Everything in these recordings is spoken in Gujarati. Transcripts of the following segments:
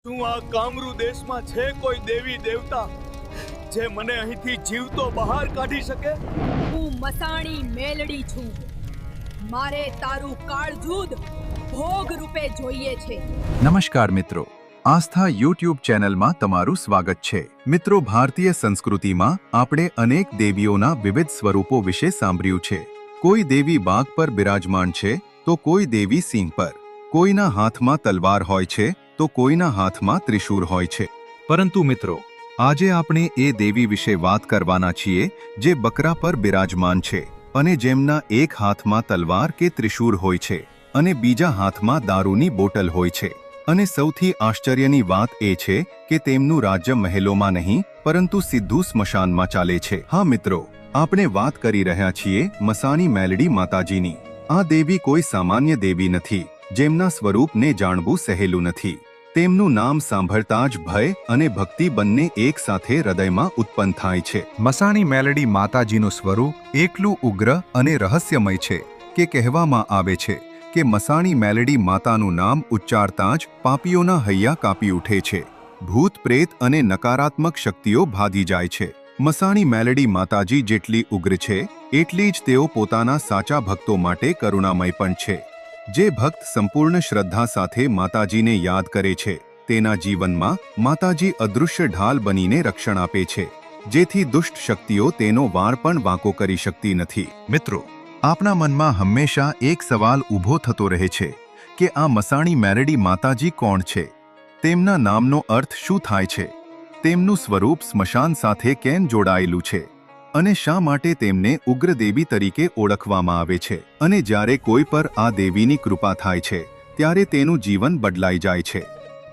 શું આ કામરૂ દેશમાં છે કોઈ દેવી દેવતા જે મને અહીંથી જીવતો બહાર કાઢી શકે? હું મસાણી મેલડી છું. મારે તારું કાળજૂદ ભોગ રૂપે જોઈએ છે. નમસ્કાર મિત્રો, આસ્થા યુટ્યુબ ચેનલમાં તમારું સ્વાગત છે. મિત્રો, ભારતીય સંસ્કૃતિમાં આપણે અનેક દેવીઓના વિવિધ સ્વરૂપો વિશે સાંભળ્યું છે. કોઈ દેવી બાઘ પર બિરાજમાન છે તો કોઈ દેવી સિંહ પર. કોઈના હાથમાં તલવાર હોય છે તો કોઈના હાથમાં ત્રિશૂળ હોય છે. પરંતુ મિત્રો, આજે આપણે એ દેવી વિશે વાત કરવાના છીએ જે બકરા પર બિરાજમાન છે અને જેમના એક હાથમાં તલવાર કે ત્રિશૂળ હોય છે અને બીજા હાથમાં દારૂની બોટલ હોય છે. અને સૌથી આશ્ચર્યની વાત એ છે કે તેમનું રાજ્ય મહેલોમાં નહીં પરંતુ સીધું સ્મશાનમાં ચાલે છે. હા મિત્રો, આપણે વાત કરી રહ્યા છીએ મસાણી મેલડી માતાજીની. આ દેવી કોઈ સામાન્ય દેવી નથી જેમના સ્વરૂપને જાણવું સહેલું નથી. તેમનું નામ સાંભળતા જ ભય અને ભક્તિ બંને એક સાથે હૃદયમાં ઉત્પન્ન થાય છે. મસાણી મેલડી માતાજીનું સ્વરૂપ એટલું ઉગ્ર અને રહસ્યમય છે કે કહેવામાં આવે છે કે મસાણી મેલડી માતાનું નામ ઉચ્ચારતા જ પાપીઓના હૈયા કાપી ઉઠે છે. ભૂત પ્રેત અને નકારાત્મક શક્તિઓ ભાગી જાય છે. મસાણી મેલડી માતાજી જેટલી ઉગ્ર છે એટલી જ તેઓ પોતાના સાચા ભક્તો માટે કરુણામય પણ છે. જે ભક્ત સંપૂર્ણ શ્રદ્ધા સાથે માતાજીને યાદ કરે છે તેના જીવનમાં માતાજી અદૃશ્ય ઢાલ બનીને રક્ષણ આપે છે, જેથી દુષ્ટ શક્તિઓ તેનો વાર પણ વાંકો કરી શકતી નથી. મિત્રો, આપણા મનમાં હંમેશા એક સવાલ ઊભો થતો રહે છે કે આ મસાણી મેલડી માતાજી કોણ છે? તેમના નામનો અર્થ શું થાય છે? તેમનું સ્વરૂપ સ્મશાન સાથે કેમ જોડાયેલું છે? અને શા માટે તેમને ઉગ્ર દેવી તરીકે ઓળખવામાં આવે છે? અને જ્યારે કોઈ પર આ દેવીની કૃપા થાય છે ત્યારે તેનું જીવન બદલાઈ જાય છે.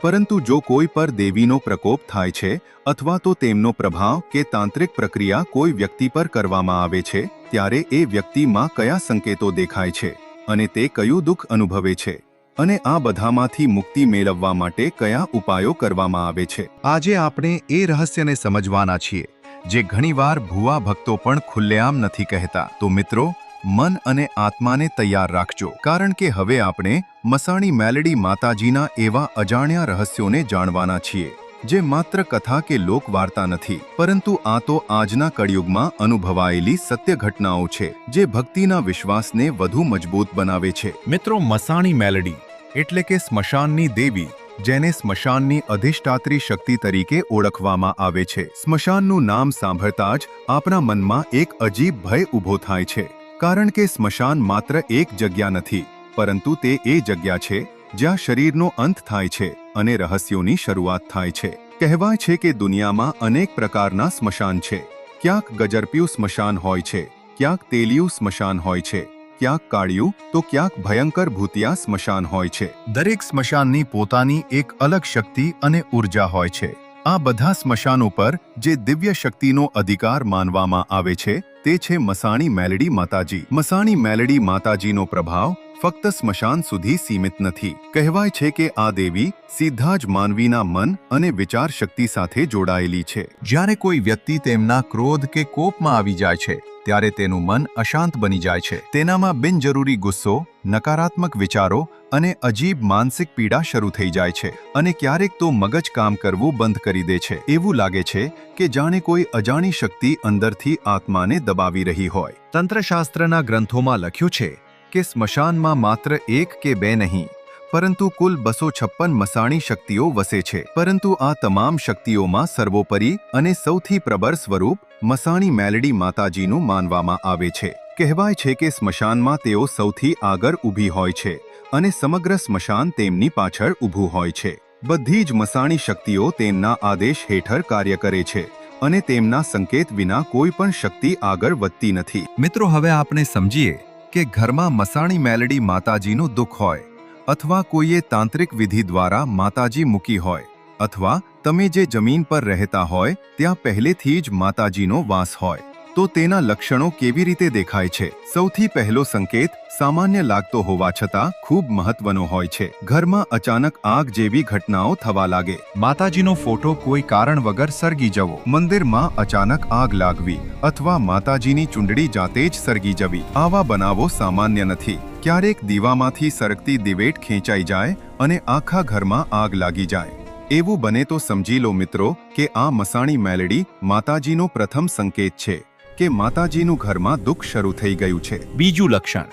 પરંતુ જો કોઈ પર દેવીનો પ્રકોપ થાય છે અથવા તો તેમનો પ્રભાવ કે તાંત્રિક પ્રક્રિયા કોઈ વ્યક્તિ પર કરવામાં આવે છે ત્યારે એ વ્યક્તિમાં કયા સંકેતો દેખાય છે અને તે કયું દુઃખ અનુભવે છે? અને આ બધામાંથી મુક્તિ મેળવવા માટે કયા ઉપાયો કરવામાં આવે છે? આજે આપણે એ રહસ્યને સમજવાના છીએ જે ઘણીવાર ભુવા ભક્તો પણ ખુલ્લેઆમ નથી કહેતા. તો મિત્રો, મન અને આત્માને તૈયાર રાખજો, કારણ કે હવે આપણે મસાણી મેલડી માતાજીના એવા અજાણ્યા રહસ્યોને જાણવાના છીએ જે માત્ર કથા કે લોકવાર્તા નથી, પરંતુ આ તો આજના કળિયુગમાં અનુભવાયેલી સત્ય ઘટનાઓ છે જે ભક્તિના વિશ્વાસને વધુ મજબૂત બનાવે છે. મિત્રો, મસાણી મેલડી એટલે કે સ્મશાનની દેવી, જેને સ્મશાનની અધિષ્ઠાત્રી શક્તિ તરીકે ઓળખવામાં આવે છે. સ્મશાનનું નામ સાંભળતા જ આપણા મનમાં એક અજીબ ભય ઊભો થાય છે, કારણ કે સ્મશાન માત્ર એક જગ્યા નથી, પરંતુ તે એ જગ્યા છે જ્યાં શરીરનો અંત થાય છે અને રહસ્યોની શરૂઆત થાય છે. કહેવાય છે કે દુનિયામાં અનેક પ્રકારના સ્મશાન છે. ક્યાંક ગજરપિયું સ્મશાન હોય છે, ક્યાંક તેલિયું સ્મશાન હોય છે, ક્યાંક કાળિયું તો ક્યાંક ભયંકર ભૂતિયા સ્મશાન હોય છે. દરેક સ્મશાનની પોતાની એક અલગ શક્તિ અને ઉર્જા હોય છે. આ બધા સ્મશાનો પર જે દિવ્ય શક્તિનો અધિકાર માનવામાં આવે છે તે છે મસાણી મેલડી માતાજી. મસાણી મેલડી માતાજીનો પ્રભાવ ફક્ત સ્મશાન સુધી સીમિત નથી. કહેવાય છે કે આ દેવી સીધા જ માનવીના મન અને વિચાર શક્તિ સાથે જોડાયેલી છે. જ્યારે કોઈ વ્યક્તિ તેમના ક્રોધ કે કોપમાં આવી જાય છે ત્યારે તેનું મન અશાંત બની જાય છે. તેનામાં બિનજરૂરી ગુસ્સો, નકારાત્મક વિચારો અને અજીબ માનસિક પીડા શરૂ થઈ જાય છે. અને ક્યારેક તો મગજ કામ કરવું બંધ કરી દે છે. એવું લાગે છે કે જાણે કોઈ અજાણી શક્તિ અંદરથી આત્માને દબાવી રહી હોય. તંત્રશાસ્ત્રના ગ્રંથોમાં લખ્યું છે કે સ્મશાનમાં માત્ર એક કે બે નહીં, પરંતુ કુલ 256 મસાણી શક્તિઓ વસે છે. પરંતુ આ તમામ શક્તિઓમાં સર્વોપરી અને સૌથી પ્રબળ સ્વરૂપ મસાણી મેલડી માતાજીનું માનવામાં આવે છે. કહેવાય છે કે સ્મશાનમાં તેઓ સૌથી આગળ ઊભી હોય છે અને સમગ્ર સ્મશાન તેમની પાછળ ઊભું હોય છે. બધી જ મસાણી શક્તિઓ તેમના આદેશ હેઠળ કાર્ય કરે છે અને તેમના સંકેત વિના કોઈ પણ શક્તિ આગળ વધતી નથી. મિત્રો, હવે આપણે સમજીએ કે ઘરમાં મસાણી મેલડી માતાજીનું દુઃખ હોય, અથવા કોઈએ તાંત્રિક વિધિ દ્વારા માતાજી મૂકી હોય, અથવા તમે જે જમીન પર રહેતા હોય ત્યાં પહેલેથી જ માતાજીનો વાસ હોય, તો તેના લક્ષણો કેવી રીતે દેખાય છે? સૌથી પહેલો સંકેત સામાન્ય લાગતો હોવા છતાં ખૂબ મહત્વનો હોય છે. ઘરમાં અચાનક આગ જેવી ઘટનાઓ થવા લાગે. માતાજીનો ફોટો કોઈ કારણ વગર સળગી જવો, મંદિરમાં અચાનક આગ લાગવી, અથવા માતાજીની ચૂંદડી જાતે જ સળગી જવી. આવા બનાવો સામાન્ય નથી. ક્યારેક દીવામાંથી સરકતી દિવેટ ખેંચાઈ જાય અને આખા ઘરમાં આગ લાગી જાય. એવું બને તો સમજી લો મિત્રો કે આ મસાણી મેલડી માતાજીનો પ્રથમ સંકેત છે કે માતાજીનું ઘરમાં દુઃખ શરૂ થઈ ગયું છે. બીજું લક્ષણ,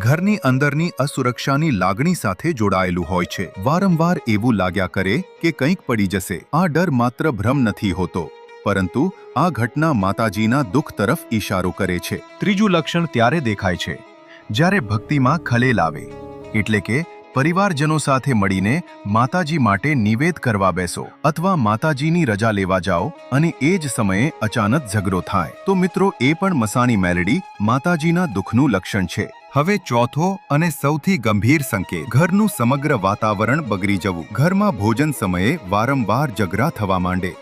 ઘરની અંદરની અસુરક્ષાની લાગણી સાથે જોડાયેલું હોય છે. વારંવાર એવું લાગ્યા કરે કે કંઈક પડી જશે. આ ડર માત્ર ભ્રમ નથી હોતો, પરંતુ આ ઘટના માતાજીના દુઃખ તરફ ઈશારો કરે છે. ત્રીજું લક્ષણ ત્યારે દેખાય છે જ્યારે ભક્તિમાં ખલેલ આવે, એટલે કે પરિવારજનો સાથે મળીને માતાજી માટે નિવેદ કરવા બેસો અથવા માતાજીની રજા લેવા જાઓ અને એ જ સમયે અચાનક ઝઘડો થાય, તો મિત્રો એ પણ મસાણી મેલડી માતાજીના દુઃખનું લક્ષણ છે. હવે ચોથો અને સૌથી ગંભીર સંકેત, ઘરનું સમગ્ર વાતાવરણ બગડી જવું. ઘરમાં ભોજન સમયે વારંવાર ઝઘડા થવા માંડે,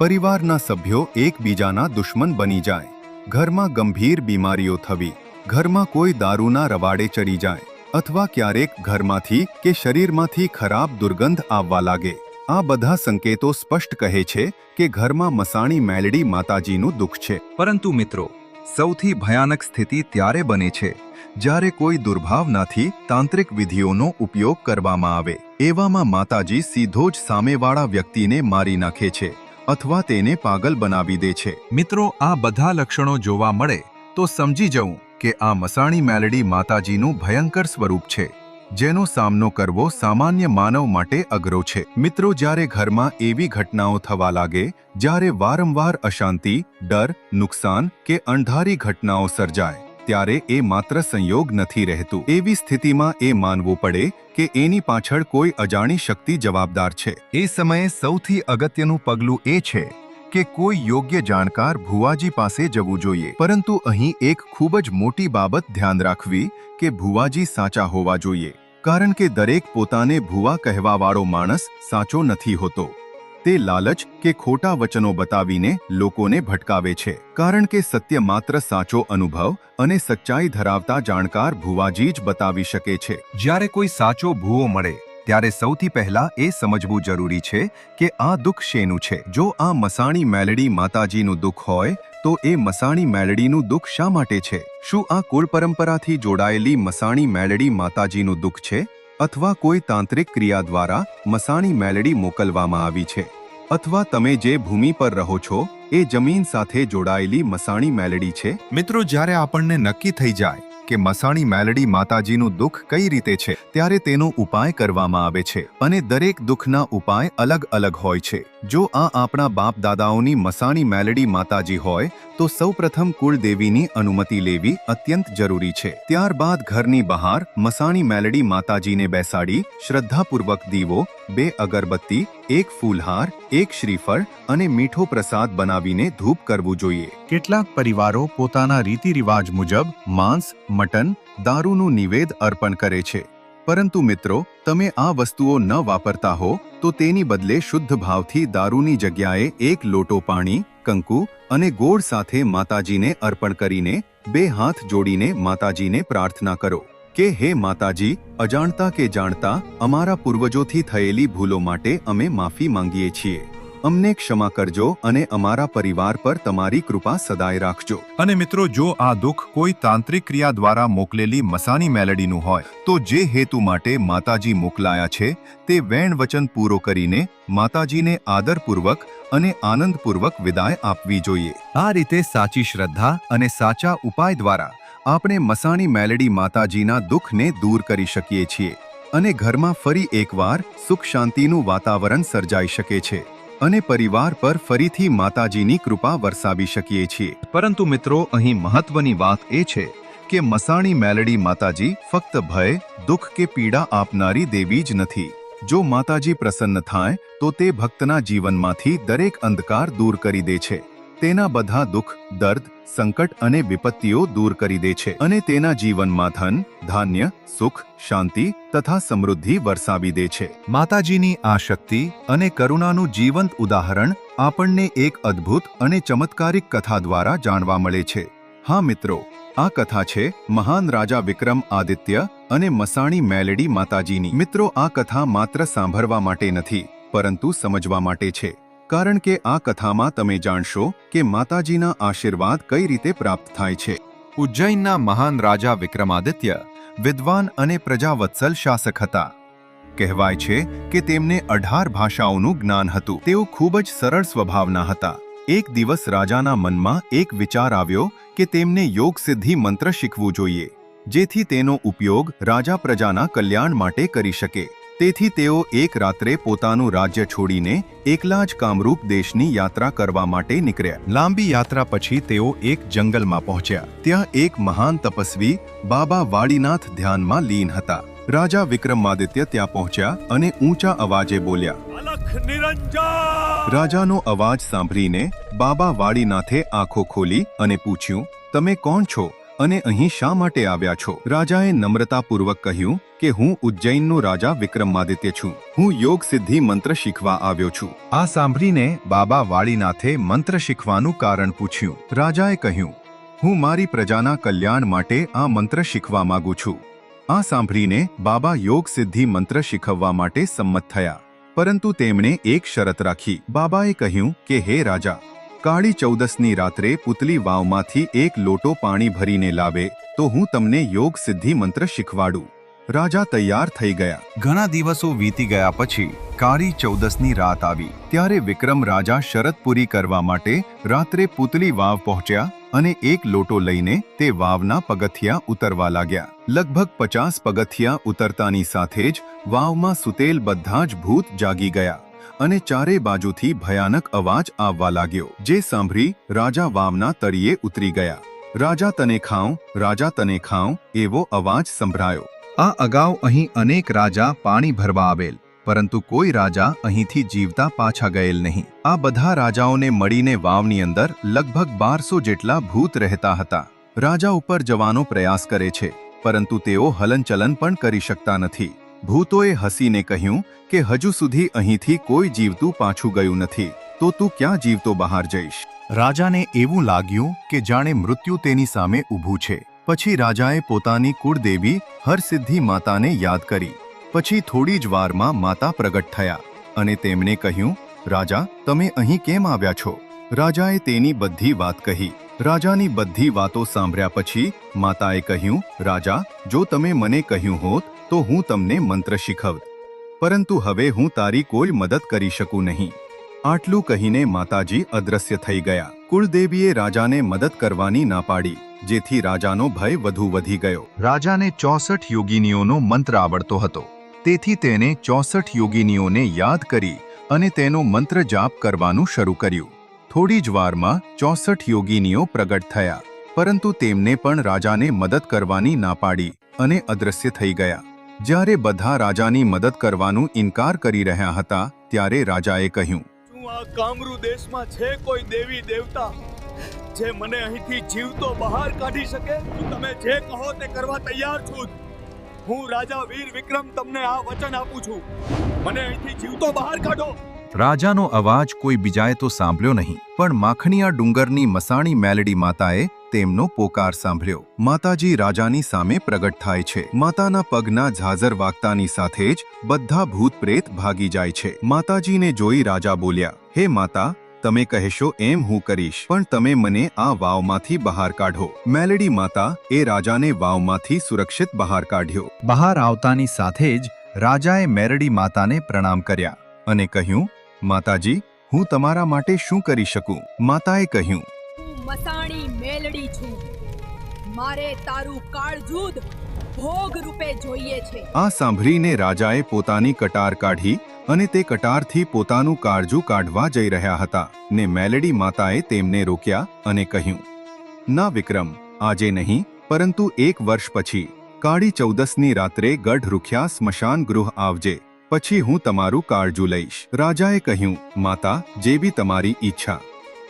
પરિવારના સભ્યો એકબીજાના દુશ્મન બની જાય, ઘરમાં ગંભીર બીમારીઓ થવી, ઘરમાં કોઈ દારૂના રવાડે ચડી જાય અથવા ક્યારેક ઘરમાંથી કે શરીરમાંથી ખરાબ દુર્ગંધ આવવા લાગે. આ બધા સંકેતો સ્પષ્ટ કહે છે કે ઘરમાં મસાણી મેલડી માતાજીનું દુઃખ છે. પરંતુ મિત્રો, સૌથી ભયાનક સ્થિતિ ત્યારે બને છે જ્યારે કોઈ દુર્ભાવનાથી તાંત્રિક વિધિઓનો ઉપયોગ કરવામાં આવે. એવામાં માતાજી સીધો જ સામેવાળા વ્યક્તિને મારી નાખે છે અથવા તેને પાગલ બનાવી દે છે. મિત્રો, આ બધા લક્ષણો જોવા મળે તો સમજી જવું કે આ મસાણી મેલડી માતાજીનું ભયંકર સ્વરૂપ છે, જેનો સામનો કરવો સામાન્ય માનવ માટે અઘરો છે. મિત્રો, જ્યારે ઘરમાં એવી ઘટનાઓ થવા લાગે, જ્યારે વારંવાર અશાંતિ, ડર, નુકસાન કે અણધારી ઘટનાઓ સર્જાય, ત્યારે એ માત્ર સંયોગ નથી રહેતું. એવી સ્થિતિમાં એ માનવું પડે કે એની પાછળ કોઈ અજાણી શક્તિ જવાબદાર છે. એ સમયે સૌથી અગત્યનું પગલું એ છે કે કોઈ યોગ્ય જાણકાર ભુવાજી પાસે જવું જોઈએ. પરંતુ અહીં એક ખૂબ જ મોટી બાબત ધ્યાન રાખવી કે ભુવાજી સાચા હોવા જોઈએ, કારણ કે દરેક પોતાને ભુવા કહેવાવાળો માણસ સાચો નથી હોતો. તે લાલચ કે ખોટા વચનો બતાવીને લોકોને ભટકાવે છે, કારણ કે સત્ય માત્ર સાચો અનુભવ અને સચ્ચાઈ ધરાવતા જાણકાર ભુવાજી જ બતાવી શકે છે. જ્યારે કોઈ સાચો ભુવો મળે ત્યારે સૌથી પહેલા એ સમજવું જરૂરી છે કે આ દુઃખ શેનું છે. જો આ મસાણી મેલડી માતાજીનું દુઃખ હોય તો એ મસાણી મેલડીનું દુઃખ શા માટે છે? શું આ કુળ પરંપરાથી જોડાયેલી મસાણી મેલડી માતાજીનું દુઃખ છે, અથવા કોઈ તાંત્રિક ક્રિયા દ્વારા મસાણી મેલડી મોકલવામાં આવી છે, અથવા તમે જે ભૂમિ પર રહો છો એ જમીન સાથે જોડાયેલી મસાણી મેલડી છે? મિત્રો, જ્યારે આપણને નક્કી થઈ જાય કે મસાણી મેલડી માતાજીનું દુઃખ કઈ રીતે છે, ત્યારે તેનો ઉપાય કરવામાં આવે છે અને દરેક દુઃખના ઉપાય અલગ અલગ હોય છે. જો આ આપણા બાપ દાદાઓની મસાણી મેલડી માતાજી હોય તો સૌપ્રથમ કુળદેવીની અનુમતિ લેવી અત્યંત જરૂરી છે. ત્યારબાદ ઘરની બહાર મસાણી મેલડી માતાજીને બેસાડી શ્રદ્ધાપૂર્વક દીવો, 2 અગરબત્તી, 1 ફૂલહાર, 1 શ્રીફળ અને મીઠો પ્રસાદ બનાવીને ધૂપ કરવું જોઈએ. કેટલાક પરિવારો પોતાના રીતિ રિવાજ મુજબ માંસ, મટન, દારૂનું નિવેદ અર્પણ કરે છે. પરંતુ મિત્રો, તમે આ વસ્તુઓ ન વાપરતા હો તો તેની બદલે શુદ્ધ ભાવથી દારૂની જગ્યાએ 1 લોટો પાણી, કંકુ અને ગોળ સાથે માતાજીને અર્પણ કરીને 2 હાથ જોડીને માતાજીને પ્રાર્થના કરો કે હે માતાજી, અજાણતા કે જાણતા અમારા પૂર્વજોથી થયેલી ભૂલો માટે અમે માફી માંગીએ છીએ. અમને ક્ષમા કરજો અને અમારા પરિવાર પર તમારી કૃપા સદાય રાખજો. અને મિત્રો, જો આ દુઃખ કોઈ તાંત્રિક ક્રિયા દ્વારા મોકલેલી મસાણી મેલડીનું હોય તો જે હેતુ માટે માતાજી મોકલાયા છે તે વેણ વચન પૂરો કરીને માતાજીને આદરપૂર્વક અને આનંદપૂર્વક વિદાય આપવી જોઈએ. આ રીતે સાચી શ્રદ્ધા અને સાચા ઉપાય દ્વારા આપણે મસાણી મેલડી માતાજીના દુઃખને દૂર કરી શકીએ છીએ અને ઘરમાં ફરી એકવાર સુખ શાંતિનું વાતાવરણ સર્જાઈ શકે છે અને પરિવાર પર ફરીથી માતાજીની કૃપા વરસાવી શકીએ છીએ. પરંતુ મિત્રો, અહીં મહત્વની વાત એ છે કે મસાણી મેલડી માતાજી ફક્ત ભય, દુઃખ કે પીડા આપનારી દેવી જ નથી. જો માતાજી પ્રસન્ન થાય તો તે ભક્તના જીવનમાંથી દરેક અંધકાર દૂર કરી દે છે, તેના બધા દુઃખ, દર્દ, સંકટ અને વિપત્તિઓ દૂર કરી દે છે અને તેના જીવનમાં ધન, ધાન્ય, સુખ, શાંતિ તથા સમૃદ્ધિ વરસાવી દે છે. માતાજીની આ શક્તિ અને કરુણાનું જીવંત ઉદાહરણ આપણને એક અદ્ભુત અને ચમત્કારિક કથા દ્વારા જાણવા મળે છે. હા મિત્રો, આ કથા છે મહાન રાજા વિક્રમ આદિત્ય અને મસાણી મેલડી માતાજીની. મિત્રો, આ કથા માત્ર સાંભળવા માટે નથી પરંતુ સમજવા માટે છે, કારણ કે આ કથામાં તમે જાણશો કે માતાજીના આશીર્વાદ કઈ રીતે પ્રાપ્ત થાય છે. ઉજ્જૈનના મહાન રાજા વિક્રમાદિત્ય વિદ્વાન અને પ્રજાવત્સલ શાસક હતા. કહેવાય છે કે તેમને 18 ભાષાઓનું જ્ઞાન હતું. તેઓ ખૂબ જ સરળ સ્વભાવના હતા. એક દિવસ રાજાના મનમાં એક વિચાર આવ્યો કે તેમને યોગ સિદ્ધિ મંત્ર શીખવું જોઈએ, જેથી તેનો ઉપયોગ રાજા પ્રજાના કલ્યાણ માટે કરી શકે. તેથી તેઓ એક રાત્રે પોતાનું રાજ્ય છોડીને એકલા જ કામરૂપ દેશની યાત્રા કરવા માટે નીકળ્યા. લાંબી યાત્રા પછી તેઓ એક જંગલમાં પહોંચ્યા. ત્યાં એક મહાન તપસ્વી બાબા વાડીનાથ ધ્યાનમાં લીન હતા. રાજા વિક્રમાદિત્ય ત્યાં પહોંચ્યા અને ઊંચા અવાજે બોલ્યા, અલખ નિરંજન! રાજાનો અવાજ સાંભળીને બાબા વાડીનાથે આંખો ખોલી અને પૂછ્યું, તમે કોણ છો અને અહીં શા માટે આવ્યા છો? રાજાએ નમ્રતાપૂર્વક કહ્યું કે હું ઉજ્જૈનનો રાજા વિક્રમાદિત્ય છું. હું યોગ સિદ્ધિ મંત્ર શીખવા આવ્યો છું. આ સાંભળીને બાબા વાડીનાથે મંત્ર શીખવાનું કારણ પૂછ્યું. રાજાએ કહ્યું, હું મારી પ્રજાના કલ્યાણ માટે આ મંત્ર શીખવા માંગુ છું. આ સાંભળીને બાબા યોગ સિદ્ધિ મંત્ર શીખવવા માટે સંમત થયા, પરંતુ તેમણે એક શરત રાખી. બાબાએ કહ્યું કે હે રાજા, કાળી ચૌદસની રાત્રે પુતલી વાવમાંથી એક લોટો પાણી ભરીને લાવે તો હું તમને યોગ સિદ્ધિ મંત્ર શીખવાડું. રાજા તૈયાર થઈ ગયા. ઘણા દિવસો વીતી ગયા પછી કાળી ચૌદસની રાત આવી. ત્યારે વિક્રમ રાજા શરત પૂરી કરવા માટે રાત્રે પુતલી વાવ પહોંચ્યા અને એક લોટો લઈને તે વાવના પગથિયાં ઉતરવા લાગ્યા. લગભગ 50 પગથિયાં ઉતરતાની સાથે જ વાવમાં સૂતેલ બધા જ ભૂત જાગી ગયા અને ચારે બાજુથી ભયાનક અવાજ આવવા લાગ્યો. જે સાંભળી રાજા વાવના તળિયે ઉતરી ગયા. રાજા તને ખાઉં, રાજા તને ખાઉં એવો અવાજ સંભળાયો. આ અગાઉ અહીં અનેક રાજા પાણી ભરવા આવેલ, પરંતુ કોઈ રાજા અહીંથી જીવતા પાછા ગયેલ નહીં. આ બધા રાજાઓને મળીને વાવની અંદર લગભગ 1200 જેટલા ભૂત રહેતા હતા. રાજા ઉપર જવાનો પ્રયાસ કરે છે, પરંતુ તેઓ હલનચલન પણ કરી શકતા નથી. ભૂતોએ હસીને કહ્યું કે હજુ સુધી અહીંથી કોઈ જીવતું પાછું ગયું નથી, તો તું ક્યાં જીવતો બહાર જઈશ? રાજાને એવું લાગ્યું કે જાણે મૃત્યુ તેની સામે ઊભું છે. પછી રાજાએ પોતાની કુળદેવી હરસિદ્ધિ માતાને યાદ કરી. પછી થોડી જ વારમાં માતા પ્રગટ થયા અને તેમણે કહ્યું, રાજા, તમે અહીં કેમ આવ્યા છો? રાજાએ તેની બધી વાત કહી. રાજાની બધી વાતો સાંભળ્યા પછી માતાએ કહ્યું, રાજા, જો તમે મને કહ્યું હોત તો હું તમને મંત્ર શીખવત, પરંતુ હવે હું તારી કોઈ મદદ કરી શકું નહીં. આટલું કહીને માતાજી અદૃશ્ય થઈ ગયા. કુળદેવીએ રાજાને મદદ કરવાની ના પાડી, જેથી રાજાનો ભય વધુ વધી ગયો. રાજાને 64 યોગિનીઓનો મંત્ર આવડતો હતો, તેથી તેને 64 યોગિનીઓને યાદ કરી અને તેનો મંત્ર જાપ કરવાનું શરૂ કર્યું. થોડી જ વારમાં 64 યોગિનીઓ પ્રગટ થયા, પરંતુ તેમને પણ રાજાને મદદ કરવાની ના પાડી અને અદૃશ્ય થઈ ગયા. જ્યારે બધા રાજાની મદદ કરવાનું ઇનકાર કરી રહ્યા હતા, ત્યારે રાજાએ કહ્યું, શું આ કામરૂ દેશમાં છે કોઈ દેવી દેવતા જે મને અહીંથી જીવતો બહાર કાઢી શકે? તમે જે કહો તે કરવા તૈયાર છું. હું રાજા વીર વિક્રમ તમને આ વચન આપું છું, મને અહીંથી જીવતો બહાર કાઢો. રાજાનો અવાજ કોઈ બીજાએ તો સાંભળ્યો નહીં, પણ માખણીયા ડુંગરની મસાણી મેલડી માતાએ તેમનો પોકાર સાંભળ્યો. માતાજી રાજાની સામે પ્રગટ થાય છે. માતાના પગના ઝાઝર વાગતાની સાથે જ બધા ભૂત પ્રેત ભાગી જાય છે. માતાજીને જોઈ રાજા બોલ્યા, હે માતા, તમે કહેશો એમ હું કરીશ, પણ તમે મને આ વાવમાંથી બહાર કાઢો. મેલડી માતા એ રાજાને વાવમાંથી સુરક્ષિત બહાર કાઢ્યો. બહાર આવતાની સાથે જ રાજાએ મેલડી માતાને પ્રણામ કર્યા અને કહ્યું, માતાજી, હું તમારા માટે શું કરી શકું? માતાએ કહ્યું, હું મસાણી મેલડી છું, મારે તારું કાળજૂદ ભોગ રૂપે જોઈએ છે. આ સાંભળીને રાજાએ પોતાની કટાર કાઢી અને તે કટારથી પોતાનું કાળજું કાઢવા જઈ રહ્યા હતા ને મેલડી માતાએ તેમને રોક્યા અને કહ્યું, ના વિક્રમ, આજે નહીં, પરંતુ 1 વર્ષ પછી કાળી ચૌદસની રાત્રે ગઢ રૂખ્યા સ્મશાન ગૃહ આવજે, પછી હું તમારું કાળજું લઈશ. રાજાએ કહ્યું, માતા, જે બી તમારી ઈચ્છા.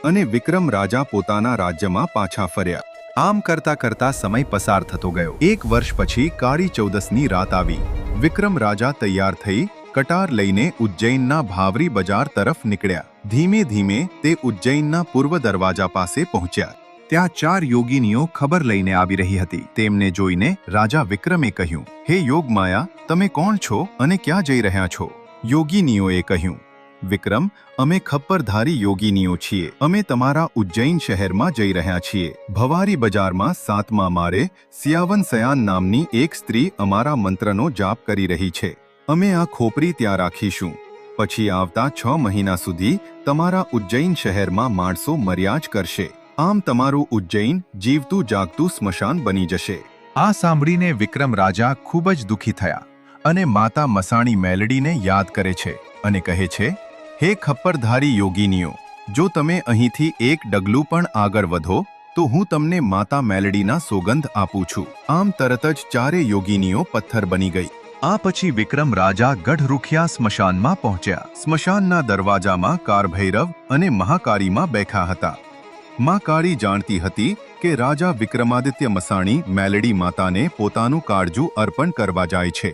અને વિક્રમ રાજા પોતાના રાજ્યમાં પાછા ફર્યા. આમ કરતા કરતા સમય પસાર થતો ગયો. 1 વર્ષ પછી કાળી ચૌદસની રાત આવી. વિક્રમ રાજા તૈયાર થઈ કટાર લઈને ઉજ્જૈનના ભાવરી બજાર તરફ નીકળ્યા. ધીમે ધીમે તે ઉજ્જૈનના પૂર્વ દરવાજા પાસે પહોંચ્યા. ત્યાં 4 યોગિનીઓ ખબર લઈને આવી રહી હતી. તેમને જોઈને રાજા વિક્રમે કહ્યું, હે યોગમાયા, તમે કોણ છો અને ક્યાં જઈ રહ્યા છો? યોગિનીઓએ કહ્યું, વિક્રમ, અમે ખપ્પરધારી યોગિનીઓ છીએ. અમે તમારા ઉજ્જૈન શહેરમાં જઈ રહ્યા છીએ. ભવારી બજારમાં 7મા માળે સિયાવન સયાન નામની એક સ્ત્રી અમારા મંત્રનો જાપ કરી રહી છે. અમે આ ખોપરી ત્યાં રાખીશું. પછી આવતા 6 મહિના સુધી તમારા ઉજ્જૈન શહેરમાં માણસો મર્યા જ કરશે. આમ તમારું ઉજ્જૈન જીવતું જાગતું સ્મશાન બની જશે. આ સાંભળીને વિક્રમ રાજા ખૂબ જ દુઃખી થયા અને માતા મસાણી મેલડીને યાદ કરે છે અને કહે છે, હે ખપ્પરધારી યોગીનીઓ, જો તમે અહીંથી એક ડગલું પણ આગળ વધો તો હું તમને માતા મેલડીના સોગંધ આપું છું. આમ તરત જ 4 યોગીનીઓ પથ્થર બની ગઈ. આ પછી વિક્રમ રાજા ગઢરૂખિયા સ્મશાનમાં પહોંચ્યા. સ્મશાનના દરવાજામાં કાળભૈરવ અને મહાકાળીમાં બેઠા હતા. માં કાળી જાણતી હતી કે રાજા વિક્રમાદિત્ય મસાણી મેલડી માતાને પોતાનું કાળજું અર્પણ કરવા જાય છે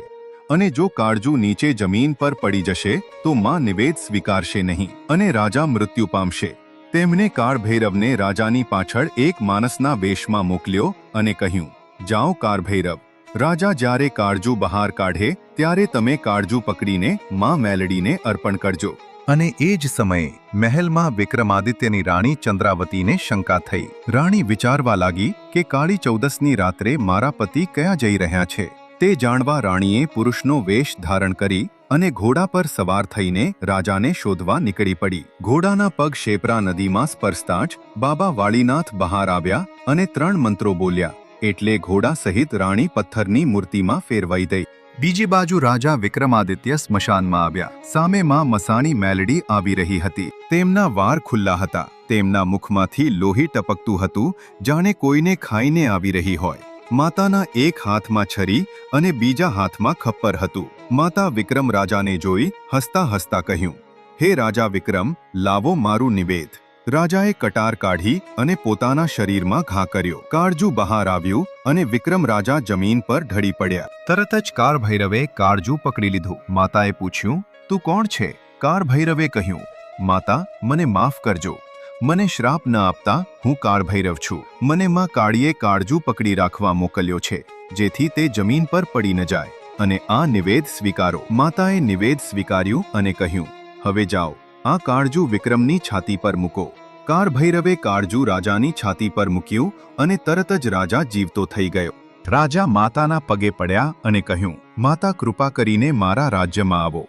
અને જો કાળજું નીચે જમીન પર પડી જશે તો માં નિવેદ સ્વીકારશે નહીં અને રાજા મૃત્યુ પામશે. તેમણે કાળભૈરવને રાજાની પાછળ એક માણસના વેશમાં મોકલ્યો અને કહ્યું, જાઓ કાળભૈરવ, રાજા જ્યારે કાળજું બહાર કાઢે ત્યારે તમે કાળજું પકડીને માં મેલડીને અર્પણ કરજો. અને એ જ સમયે મહેલમાં વિક્રમાદિત્યની રાણી ચંદ્રાવતીને શંકા થઈ. રાણી વિચારવા લાગી કે કાળી ચૌદસની રાત્રે મારા પતિ ક્યાં જઈ રહ્યા છે. તે જાણવા રાણીએ પુરુષનો વેશ ધારણ કરી અને ઘોડા પર સવાર થઈને રાજાને શોધવા નીકળી પડી. ઘોડાના પગ શેપરા નદીમાં સ્પર્શતા જ બાબા વાળીનાથ બહાર આવ્યા અને 3 મંત્રો બોલ્યા એટલે ઘોડા સહિત રાણી પથ્થરની મૂર્તિમાં ફેરવાઈ ગઈ. બીજી બાજુ રાજા વિક્રમાદિત્ય સ્મશાનમાં આવ્યા. સામે માં મસાણી મેલડી આવી રહી હતી. તેમના વાળ ખુલ્લા હતા. તેમના મુખમાંથી લોહી ટપકતું હતું, જાણે કોઈને ખાઈને આવી રહી હોય. માતાના એક હાથમાં છરી અને બીજા હાથમાં ખપ્પર હતું. માતા વિક્રમ રાજાને જોઈ હસતા હસતા કહ્યું, હે રાજા વિક્રમ, લાવો મારું નિવેદ. રાજાએ કટાર કાઢી અને પોતાના શરીરમાં ઘા કર્યો. કાળજું બહાર આવ્યું અને વિક્રમ રાજા જમીન પર ઢળી પડ્યા. તરત જ કાળભૈરવે કાળજું પકડી લીધું. માતાએ પૂછ્યું, તું કોણ છે? કાળભૈરવે કહ્યું, માતા, મને માફ કરજો. મને શ્રાપ ન આપતા, હું કાળભૈરવ છું. મને માં કાળીએ કાળજું પકડી રાખવા મોકલ્યો છે જેથી તે જમીન પર પડી ન જાય અને આ નિવેદ સ્વીકારો. માતાએ નિવેદ સ્વીકાર્યું અને કહ્યું, હવે જાઓ, આ કાળજું વિક્રમની છાતી પર મૂકો. કાળભૈરવે કાળજું રાજાની છાતી પર મૂક્યું અને તરત જ રાજા જીવતો થઈ ગયો. રાજા માતાના પગે પડ્યા અને કહ્યું, માતા, કૃપા કરીને મારા રાજ્યમાં આવો.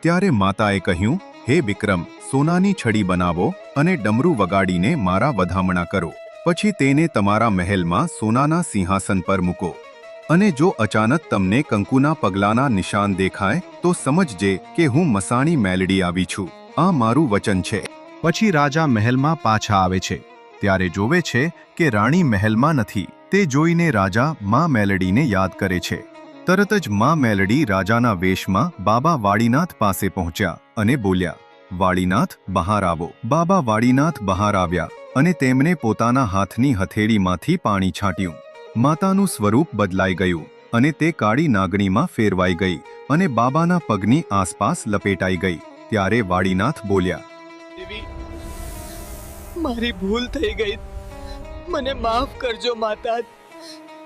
ત્યારે માતાએ કહ્યું, હે વિક્રમ, સોનાની છડી બનાવો અને ડમરું વગાડીને મારા વધામણા કરો. પછી તેને તમારા મહેલમાં સોનાના સિંહાસન પર મૂકો અને જો અચાનક તમને કંકુના પગલાના નિશાન દેખાય તો સમજજે કે હું મસાણી મેલડી આવી છું. આ મારું વચન છે. પછી રાજા મહેલમાં પાછા આવે છે. ત્યારે જોવે છે કે રાણી મહેલમાં નથી. તે જોઈને રાજા માં મેલડીને યાદ કરે છે. તરત જ માં મેલડી રાજાના વેશમાં બાબા વાળીનાથ પાસે પહોંચ્યા અને બોલ્યા, વાળીનાથ, બહાર આવો. બાબા વાળીનાથ બહાર આવ્યા અને તેમણે પોતાના હાથની હથેળીમાંથી પાણી છાંટ્યું. માતાનું સ્વરૂપ બદલાઈ ગયું અને તે કાળી નાગણીમાં ફેરવાઈ ગઈ અને બાબાના પગની આસપાસ લપેટાઈ ગઈ. ત્યારે વાળીનાથ બોલ્યા, દેવી, મારી ભૂલ થઈ ગઈ, મને માફ કરજો માતા,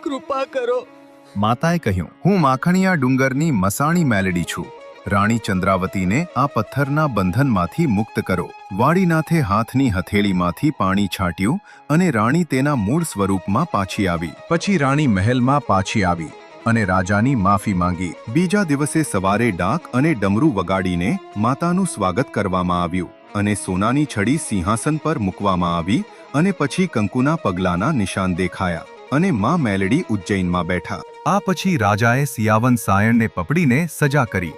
કૃપા કરો. માતાએ કહ્યું, હું માખણિયા ડુંગરની મસાણી મેલડી છું. રાણી ચંદ્રાવતીને આ પથ્થરના બંધનમાંથી મુક્ત કરો. વાળીનાથે હાથની હથેળીમાંથી પાણી છાંટ્યું અને રાણી તેના મૂળ સ્વરૂપમાં પાછી આવી. પછી રાણી મહેલમાં પાછી આવી અને રાજાની માફી માંગી. બીજા દિવસે સવારે ડાક અને ડમરું વગાડીને માતાનું સ્વાગત કરવામાં આવ્યું અને સોનાની છડી સિંહાસન પર મૂકવામાં આવી અને પછી કંકુના પગલાના નિશાન દેખાયા અને માં મેલડી ઉજ્જૈનમાં બેઠા. આ પછી રાજાએ સિયાવન સાયણને પકડીને સજા કરી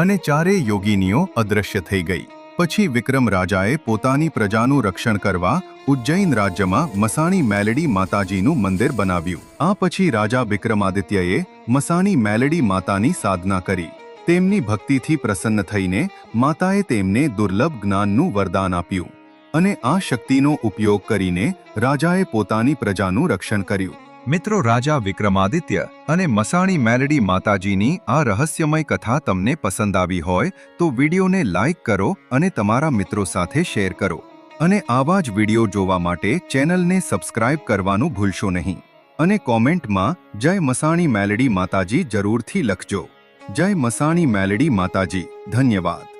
અને 4 યોગીનીઓ અદૃશ્ય થઈ ગઈ. પછી વિક્રમ રાજાએ પોતાની પ્રજાનું રક્ષણ કરવા ઉજ્જૈન રાજ્યમાં મસાણી મેલડી માતાજીનું મંદિર બનાવ્યું. આ પછી રાજા વિક્રમાદિત્યએ મસાણી મેલડી માતાની સાધના કરી. તેમની ભક્તિથી પ્રસન્ન થઈને માતાએ તેમને દુર્લભ જ્ઞાનનું વરદાન આપ્યું અને આ શક્તિનો ઉપયોગ કરીને રાજાએ પોતાની પ્રજાનું રક્ષણ કર્યું. મિત્રો, રાજા વિક્રમાદિત્ય અને મસાણી મેલડી માતાજીની આ રહસ્યમય કથા તમને પસંદ આવી હોય તો વિડીયોને લાઇક કરો અને તમારા મિત્રો સાથે શેર કરો અને આવા જ વિડીયો જોવા માટે ચેનલને સબસ્ક્રાઇબ કરવાનું ભૂલશો નહીં અને કોમેન્ટમાં જય મસાણી મેલડી માતાજી જરૂરથી લખજો. જય મસાણી મેલડી માતાજી. ધન્યવાદ.